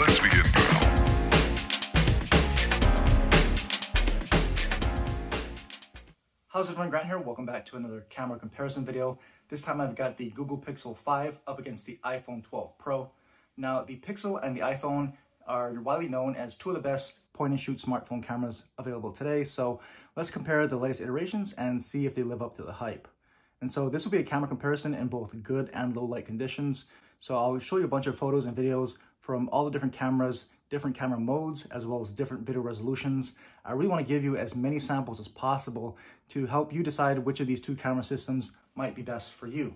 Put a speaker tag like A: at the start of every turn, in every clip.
A: Let's begin now.
B: How's it going? Grant here. Welcome back to another camera comparison video. This time I've got the Google Pixel 5 up against the iPhone 12 Pro. Now the Pixel and the iPhone are widely known as two of the best point and shoot smartphone cameras available today. So let's compare the latest iterations and see if they live up to the hype. And so this will be a camera comparison in both good and low light conditions. So I'll show you a bunch of photos and videos from all the different cameras, different camera modes, as well as different video resolutions. I really want to give you as many samples as possible to help you decide which of these two camera systems might be best for you.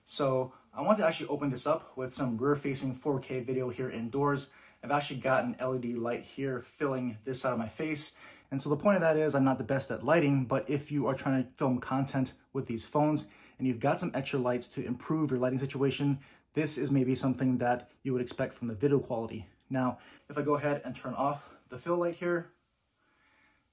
B: So I want to actually open this up with some rear-facing 4K video here indoors. I've actually got an LED light here filling this side of my face. And so the point of that is I'm not the best at lighting, but if you are trying to film content with these phones and you've got some extra lights to improve your lighting situation, this is maybe something that you would expect from the video quality. Now, if I go ahead and turn off the fill light here,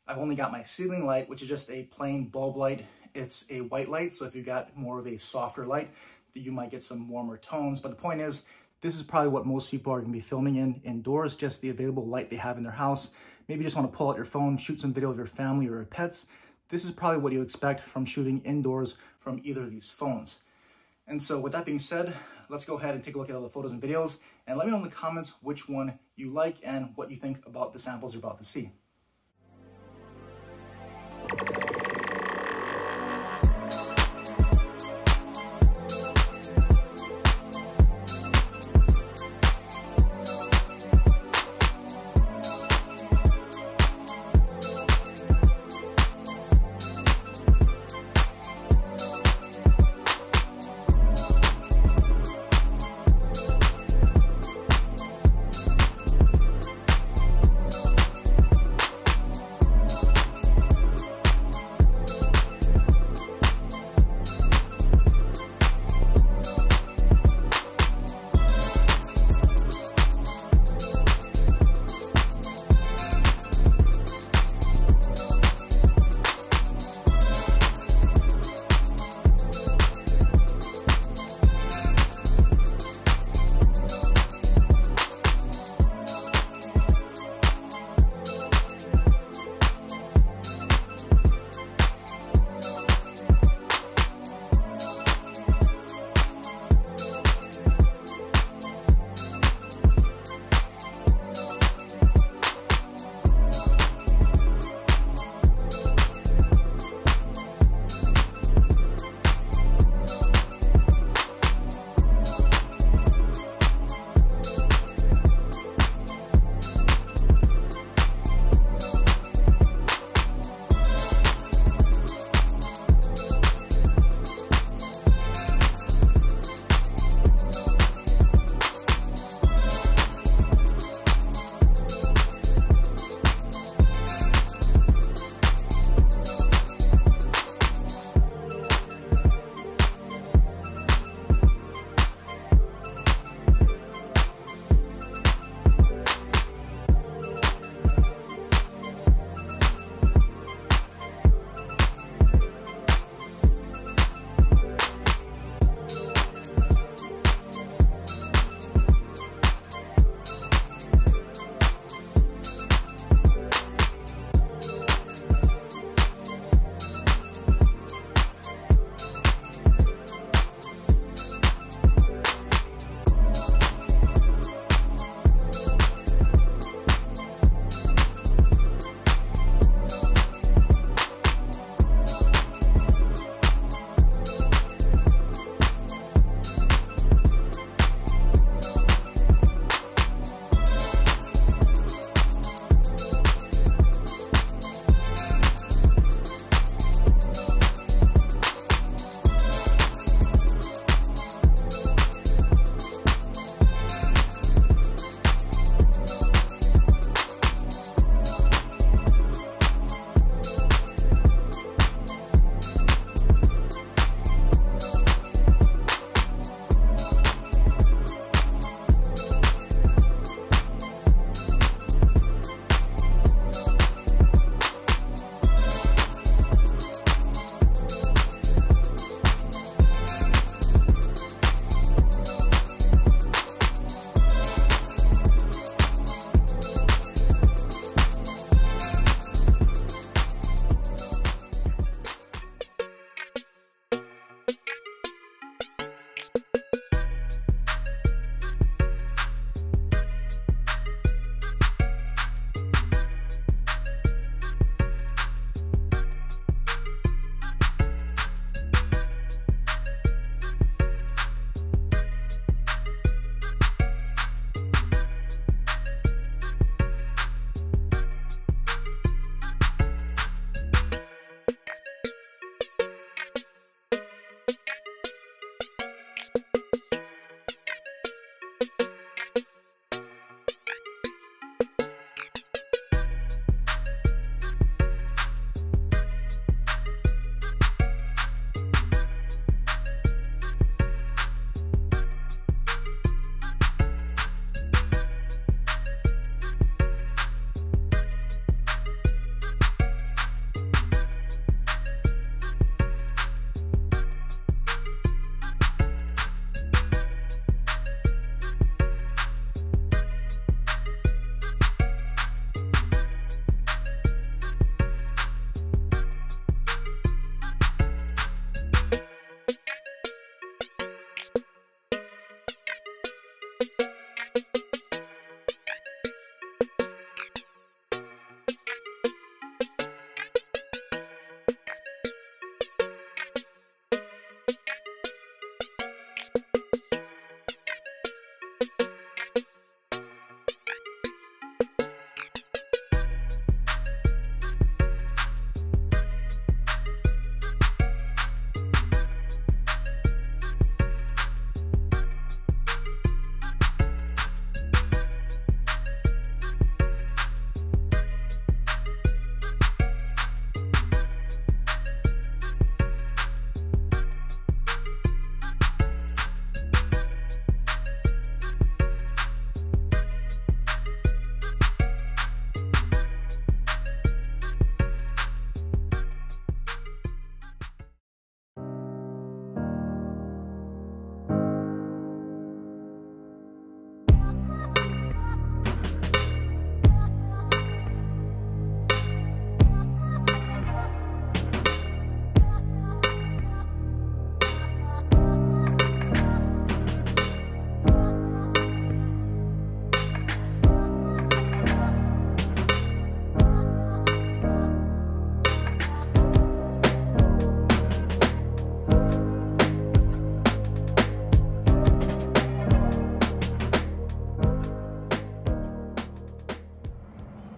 B: I've only got my ceiling light, which is just a plain bulb light. It's a white light, so if you've got more of a softer light, you might get some warmer tones. But the point is, this is probably what most people are going to be filming in indoors, just the available light they have in their house. Maybe you just want to pull out your phone, shoot some video of your family or your pets. This is probably what you expect from shooting indoors from either of these phones. And so with that being said, let's go ahead and take a look at all the photos and videos and let me know in the comments which one you like and what you think about the samples you're about to see.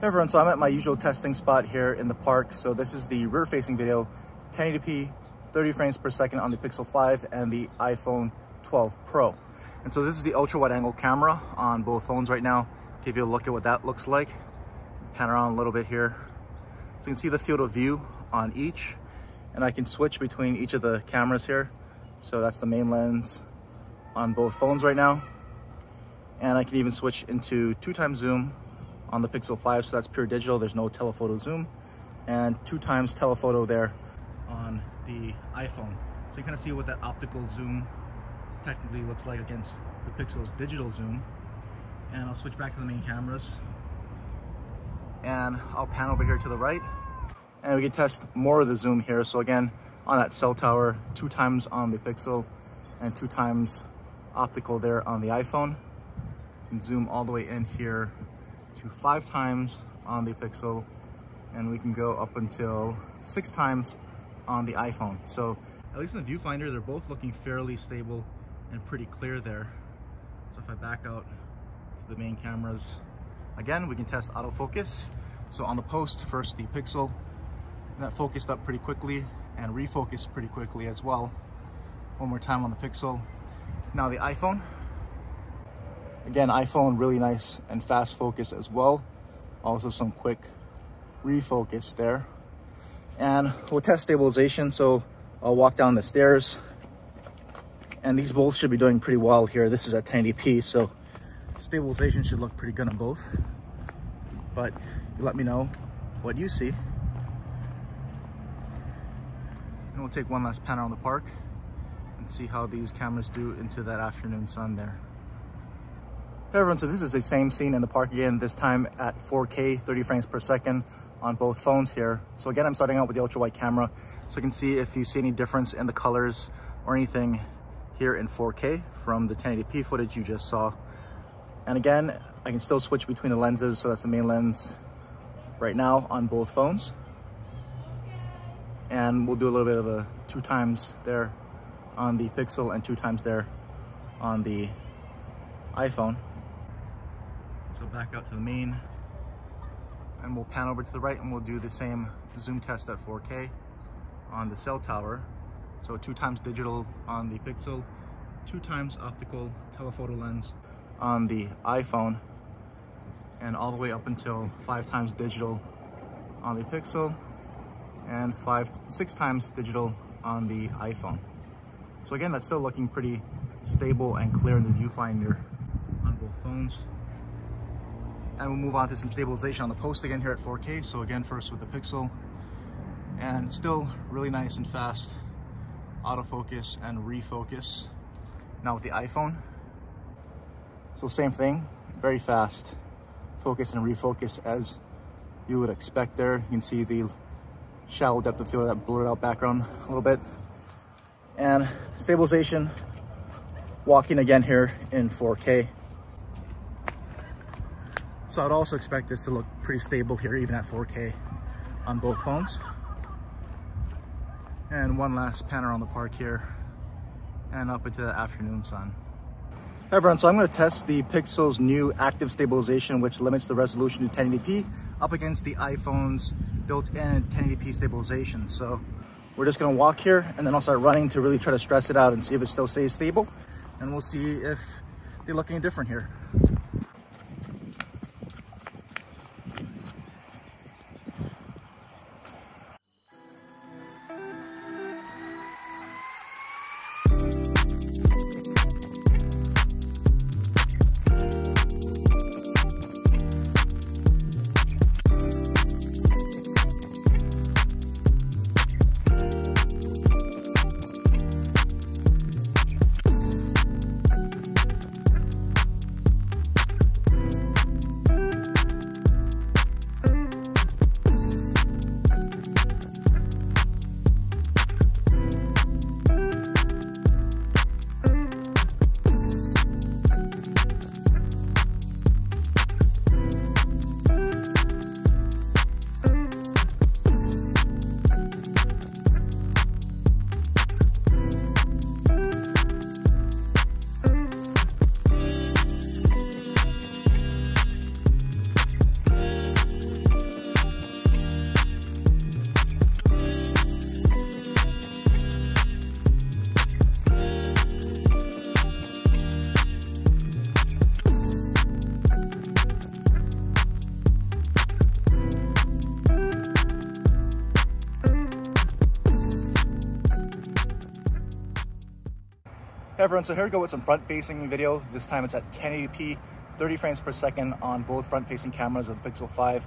B: Hey everyone, so I'm at my usual testing spot here in the park. So this is the rear facing video, 1080p, 30 frames per second on the Pixel 5 and the iPhone 12 Pro. And so this is the ultra wide angle camera on both phones right now. Give you a look at what that looks like. Pan around a little bit here. So you can see the field of view on each, and I can switch between each of the cameras here. So that's the main lens on both phones right now. And I can even switch into 2x zoom on the Pixel 5, so that's pure digital, there's no telephoto zoom, and 2x telephoto there on the iPhone. So you kind of see what that optical zoom technically looks like against the Pixel's digital zoom. And I'll switch back to the main cameras, and I'll pan over here to the right, and we can test more of the zoom here. So again, on that cell tower, 2x on the Pixel and 2x optical there on the iPhone. And zoom all the way in here to 5x on the Pixel, and we can go up until 6x on the iPhone. So at least in the viewfinder, they're both looking fairly stable and pretty clear there. So if I back out to the main cameras, again, we can test autofocus. So on the post, first the Pixel, and that focused up pretty quickly and refocused pretty quickly as well. One more time on the Pixel. Now the iPhone. Again, iPhone, really nice and fast focus as well. Also some quick refocus there. And we'll test stabilization. So I'll walk down the stairs, and these both should be doing pretty well here. This is at 1080p, so stabilization should look pretty good on both. But you let me know what you see. And we'll take one last pan around the park and see how these cameras do into that afternoon sun there. Hey everyone, so this is the same scene in the park again, this time at 4K, 30 frames per second on both phones here. So again, I'm starting out with the ultra wide camera, so you can see if you see any difference in the colors or anything here in 4K from the 1080p footage you just saw. And again, I can still switch between the lenses, so that's the main lens right now on both phones. And we'll do a little bit of a 2x there on the Pixel and 2x there on the iPhone. So back out to the main, and we'll pan over to the right, and we'll do the same zoom test at 4K on the cell tower. So 2x digital on the Pixel, 2x optical telephoto lens on the iPhone, and all the way up until 5x digital on the Pixel and 6x digital on the iPhone. So again, that's still looking pretty stable and clear in the viewfinder on both phones. And we'll move on to some stabilization on the post again here at 4K. So again, first with the Pixel, and still really nice and fast autofocus and refocus. Now with the iPhone, so same thing, very fast focus and refocus as you would expect there. You can see the shallow depth of field of that blurred out background a little bit. And stabilization, walking again here in 4K. So I'd also expect this to look pretty stable here, even at 4K on both phones. And one last pan around the park here and up into the afternoon sun. Hey everyone, so I'm going to test the Pixel's new active stabilization, which limits the resolution to 1080p, up against the iPhone's built-in 1080p stabilization. So we're just going to walk here, and then I'll start running to really try to stress it out and see if it still stays stable. And we'll see if they look any different here. Hey everyone, so here we go with some front-facing video. This time it's at 1080p, 30 frames per second on both front-facing cameras of the Pixel 5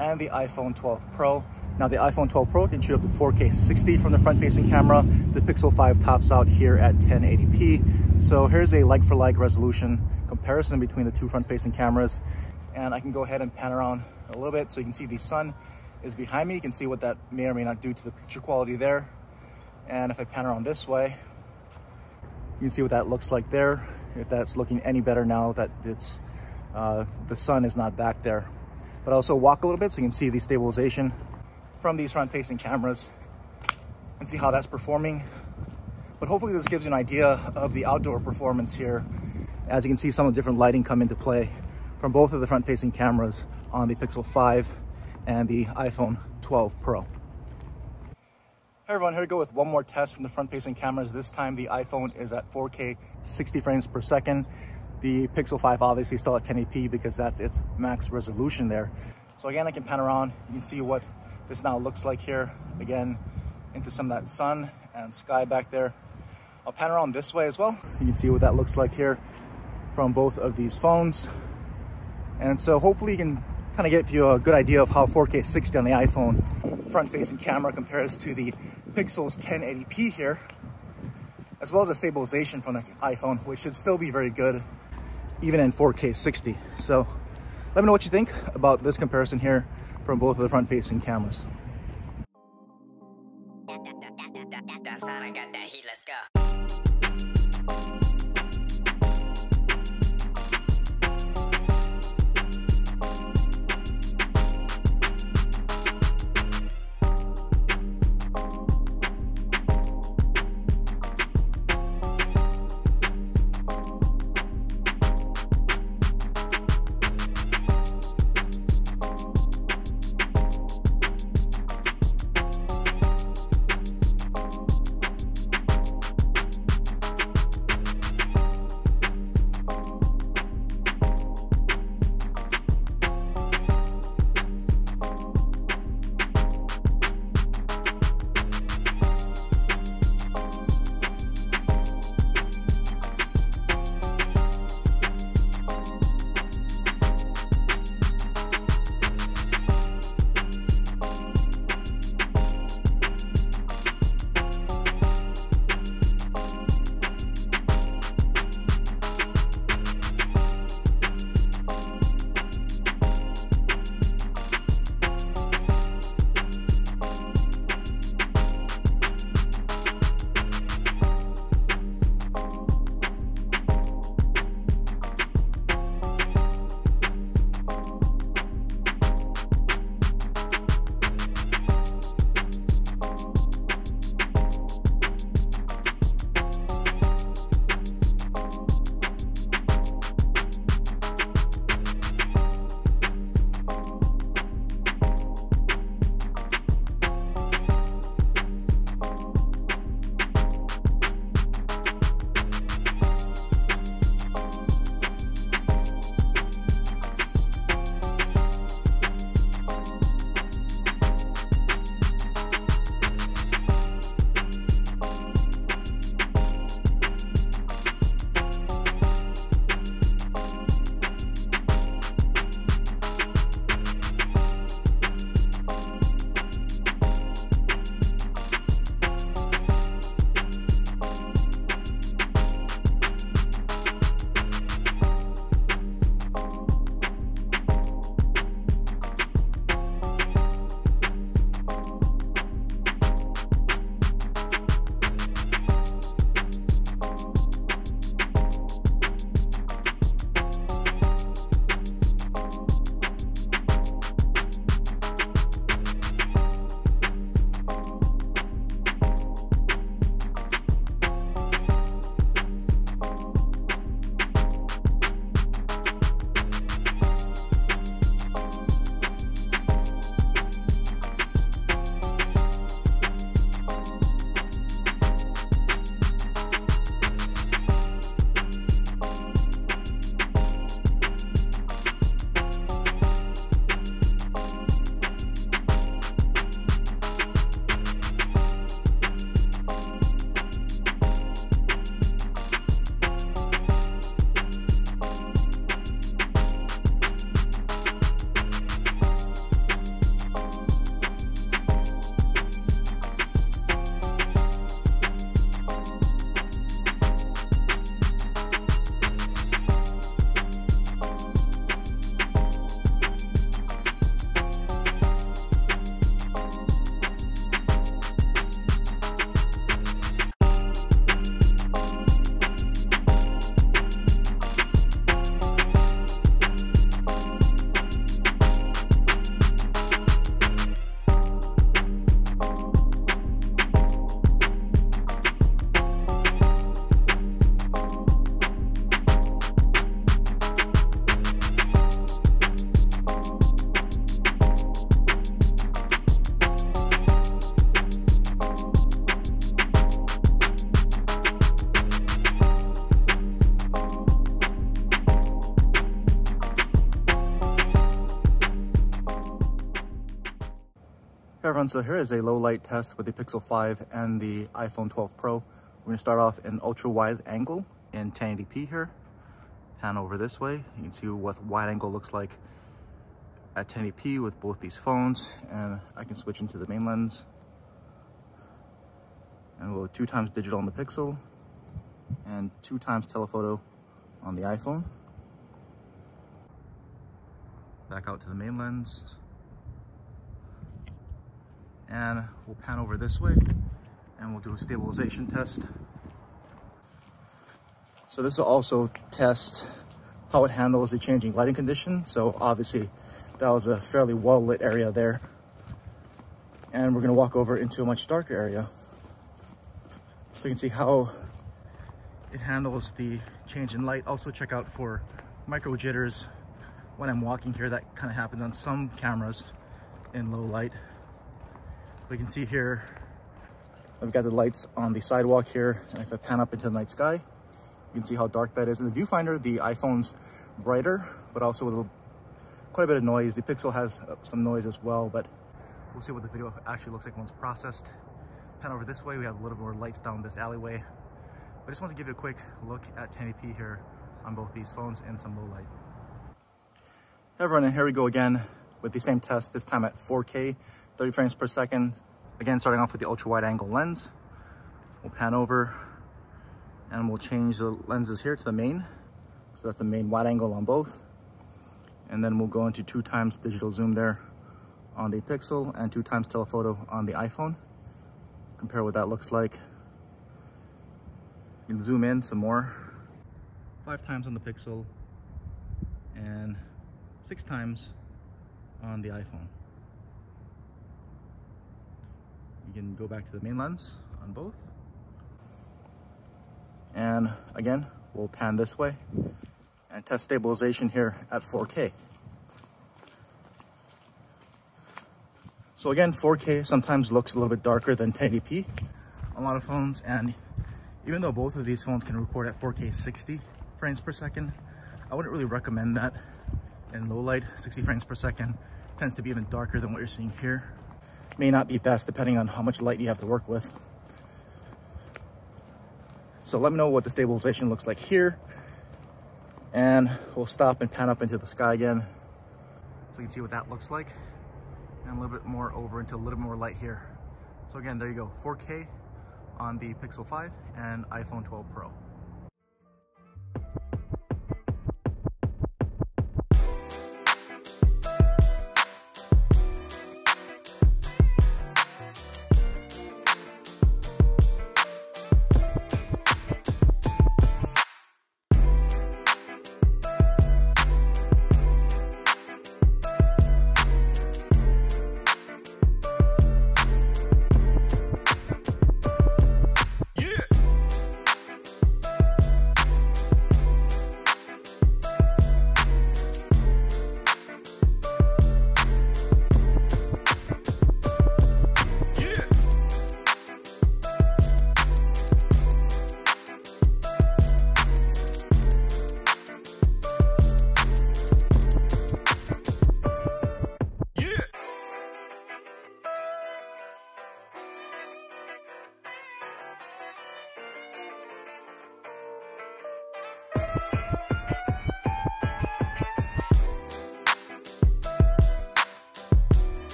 B: and the iPhone 12 Pro. Now the iPhone 12 Pro can shoot up to 4K 60 from the front-facing camera. The Pixel 5 tops out here at 1080p. So here's a like-for-like resolution comparison between the two front-facing cameras. And I can go ahead and pan around a little bit so you can see the sun is behind me. You can see what that may or may not do to the picture quality there. And if I pan around this way, you can see what that looks like there, if that's looking any better now that it's the sun is not back there. But also walk a little bit so you can see the stabilization from these front-facing cameras and see how that's performing. But hopefully this gives you an idea of the outdoor performance here. As you can see, some of the different lighting come into play from both of the front-facing cameras on the Pixel 5 and the iPhone 12 Pro. Hey everyone, here we go with one more test from the front-facing cameras. This time the iPhone is at 4K 60 frames per second. The Pixel 5 obviously still at 1080p because that's its max resolution there. So again, I can pan around. You can see what this now looks like here. Again, into some of that sun and sky back there. I'll pan around this way as well. You can see what that looks like here from both of these phones. And so hopefully you can kind of give you a good idea of how 4K 60 on the iPhone front-facing camera compares to the Pixel's 1080p here, as well as the stabilization from the iPhone, which should still be very good even in 4K 60. So let me know what you think about this comparison here from both of the front-facing cameras.
A: Let's go.
B: Hey everyone, so here is a low light test with the Pixel 5 and the iPhone 12 Pro. We're going to start off in ultra wide angle in 1080p here. Pan over this way. You can see what wide angle looks like at 1080p with both these phones, and I can switch into the main lens. And we'll go 2x digital on the Pixel and 2x telephoto on the iPhone. Back out to the main lens. And we'll pan over this way and we'll do a stabilization test. So this will also test how it handles the changing lighting conditions. So obviously that was a fairly well lit area there. And we're gonna walk over into a much darker area. So you can see how it handles the change in light. Also check out for micro jitters when I'm walking here. That kind of happens on some cameras in low light. We can see here, I've got the lights on the sidewalk here, and if I pan up into the night sky, you can see how dark that is. In the viewfinder, the iPhone's brighter, but also with quite a bit of noise. The Pixel has some noise as well, but we'll see what the video actually looks like once processed. Pan over this way, we have a little more lights down this alleyway. But I just want to give you a quick look at 1080p here on both these phones and some low light. Hey everyone, and here we go again with the same test, this time at 4K. 30 frames per second. Again, starting off with the ultra wide angle lens. We'll pan over and we'll change the lenses here to the main. So that's the main wide angle on both. And then we'll go into 2x digital zoom there on the Pixel and 2x telephoto on the iPhone. Compare what that looks like. You can zoom in some more. 5x on the Pixel and 6x on the iPhone. You can go back to the main lens on both. And again, we'll pan this way and test stabilization here at 4K. So again, 4K sometimes looks a little bit darker than 1080p on a lot of phones. And even though both of these phones can record at 4K 60 frames per second, I wouldn't really recommend that in low light. 60 frames per second tends to be even darker than what you're seeing here. May not be best depending on how much light you have to work with. So let me know what the stabilization looks like here. And we'll stop and pan up into the sky again, so you can see what that looks like. And a little bit more over into a little more light here. So again, there you go, 4K on the Pixel 5 and iPhone 12 Pro.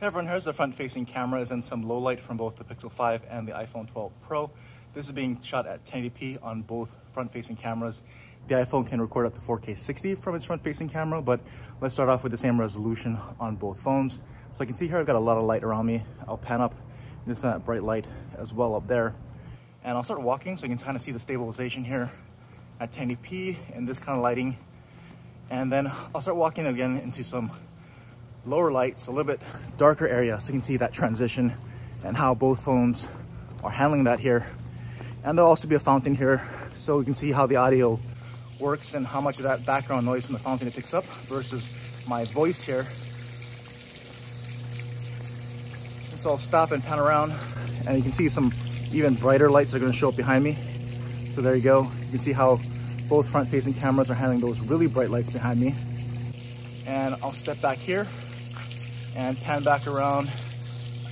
B: Hey everyone, here's the front-facing cameras and some low light from both the Pixel 5 and the iPhone 12 Pro. This is being shot at 1080p on both front-facing cameras. The iPhone can record up to 4K 60 from its front-facing camera, but let's start off with the same resolution on both phones. So I can see here I've got a lot of light around me. I'll pan up, and it's that bright light as well up there. And I'll start walking so you can kind of see the stabilization here at 1080p in this kind of lighting. And then I'll start walking again into some lower light, so a little bit darker area, so you can see that transition and how both phones are handling that here. And there'll also be a fountain here, so we can see how the audio works and how much of that background noise from the fountain it picks up versus my voice here. And so I'll stop and pan around, and you can see some even brighter lights that are going to show up behind me. So there you go. You can see how both front-facing cameras are handling those really bright lights behind me. And I'll step back here and pan back around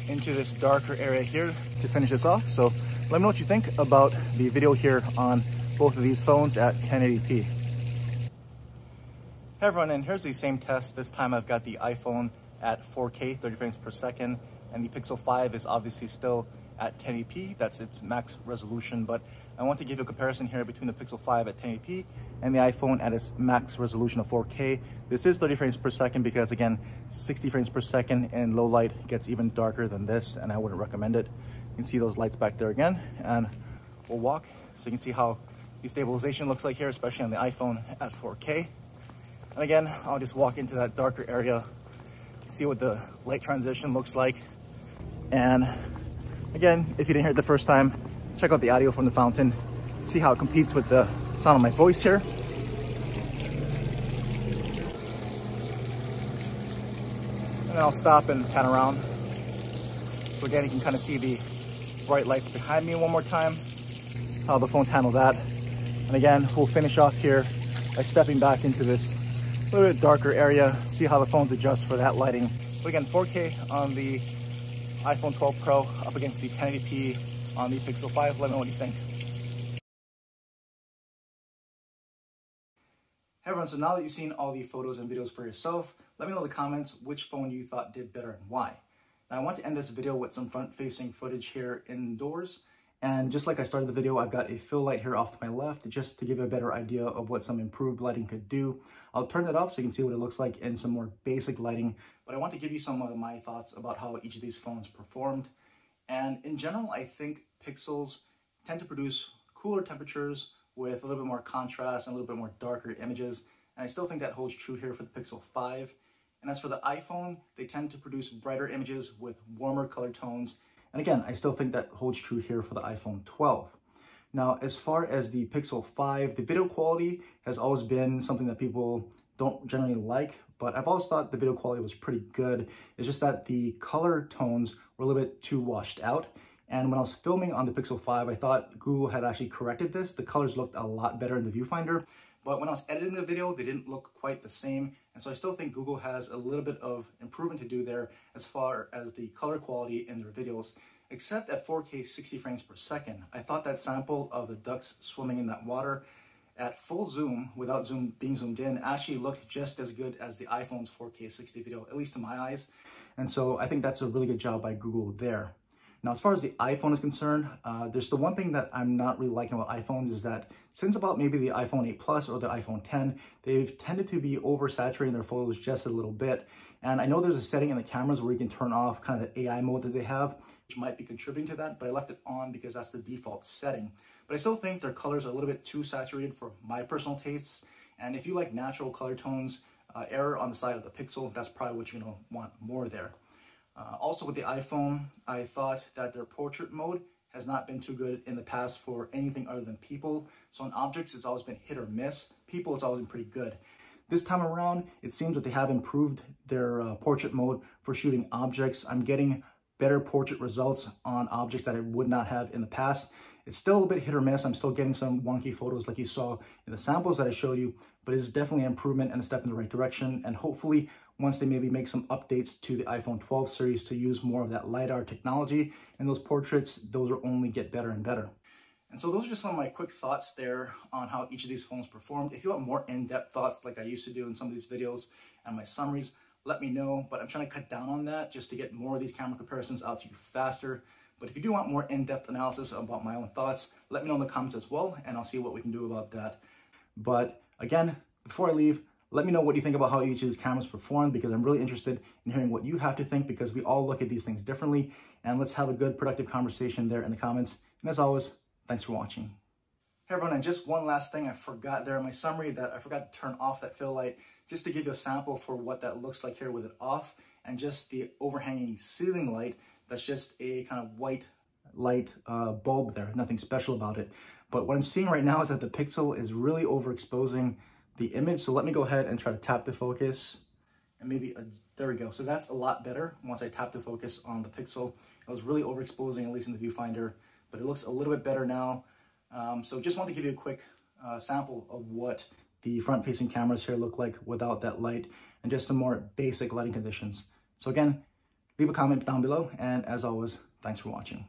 B: into this darker area here to finish this off. So let me know what you think about the video here on both of these phones at 1080p. Hey everyone, and here's the same test. This time I've got the iPhone at 4K, 30 frames per second, and the Pixel 5 is obviously still at 1080p. That's its max resolution, but I want to give you a comparison here between the Pixel 5 at 1080p and the iPhone at its max resolution of 4K. This is 30 frames per second because, again, 60 frames per second in low light gets even darker than this, and I wouldn't recommend it. You can see those lights back there again, and we'll walk so you can see how the stabilization looks like here, especially on the iPhone at 4K. And again, I'll just walk into that darker area, see what the light transition looks like. And again, if you didn't hear it the first time, check out the audio from the fountain, see how it competes with the sound of my voice here. And then I'll stop and pan around. So again, you can kind of see the bright lights behind me one more time, how the phones handle that. And again, we'll finish off here by stepping back into this little bit darker area, see how the phones adjust for that lighting. But again, 4K on the iPhone 12 Pro up against the 1080p on the Pixel 5. Let me know what you think. Hey everyone, so now that you've seen all the photos and videos for yourself, let me know in the comments which phone you thought did better and why. Now I want to end this video with some front-facing footage here indoors. And just like I started the video, I've got a fill light here off to my left just to give you a better idea of what some improved lighting could do. I'll turn that off so you can see what it looks like in some more basic lighting, but I want to give you some of my thoughts about how each of these phones performed. And in general, I think Pixels tend to produce cooler temperatures with a little bit more contrast and a little bit more darker images. And I still think that holds true here for the Pixel 5. And as for the iPhone, they tend to produce brighter images with warmer color tones. And again, I still think that holds true here for the iPhone 12. Now, as far as the Pixel 5, the video quality has always been something that people don't generally like, but I've always thought the video quality was pretty good. It's just that the color tones were a little bit too washed out. And when I was filming on the Pixel 5, I thought Google had actually corrected this. The colors looked a lot better in the viewfinder. But when I was editing the video, they didn't look quite the same. And so I still think Google has a little bit of improvement to do there as far as the color quality in their videos, except at 4K 60 frames per second. I thought that sample of the ducks swimming in that water at full zoom, without being zoomed in, actually looked just as good as the iPhone's 4K 60 video, at least to my eyes. And so I think that's a really good job by Google there. Now, as far as the iPhone is concerned, there's the one thing that I'm not really liking about iPhones is that since about maybe the iPhone 8 Plus or the iPhone 10, they've tended to be oversaturating their photos just a little bit. And I know there's a setting in the cameras where you can turn off kind of the AI mode that they have, which might be contributing to that, but I left it on because that's the default setting. But I still think their colors are a little bit too saturated for my personal tastes. And if you like natural color tones, error on the side of the Pixel, that's probably what you're gonna want more there. Also with the iPhone, I thought that their portrait mode has not been too good in the past for anything other than people. So on objects, it's always been hit or miss. People, it's always been pretty good. This time around, it seems that they have improved their portrait mode for shooting objects. I'm getting better portrait results on objects that I would not have in the past. It's still a bit hit or miss. I'm still getting some wonky photos like you saw in the samples that I showed you, but it's definitely an improvement and a step in the right direction. And hopefully, once they maybe make some updates to the iPhone 12 series to use more of that LiDAR technology and those portraits, those will only get better and better. And so those are just some of my quick thoughts there on how each of these phones performed. If you want more in-depth thoughts like I used to do in some of these videos and my summaries, let me know. But I'm trying to cut down on that just to get more of these camera comparisons out to you faster. But if you do want more in-depth analysis about my own thoughts, let me know in the comments as well, and I'll see what we can do about that. But again, before I leave, let me know what you think about how each of these cameras performed, because I'm really interested in hearing what you have to think, because we all look at these things differently. And let's have a good, productive conversation there in the comments. And as always, thanks for watching. Hey everyone, and just one last thing I forgot there in my summary, that I forgot to turn off that fill light, just to give you a sample for what that looks like here with it off, and just the overhanging ceiling light that's just a kind of white light bulb there, nothing special about it. But what I'm seeing right now is that the pixel is really overexposing the image. So let me go ahead and try to tap the focus and maybe, there we go. So that's a lot better once I tap the focus on the pixel. It was really overexposing, at least in the viewfinder, but it looks a little bit better now. So just want to give you a quick sample of what the front-facing cameras here look like without that light and just some more basic lighting conditions. So again, leave a comment down below, and as always, thanks for watching.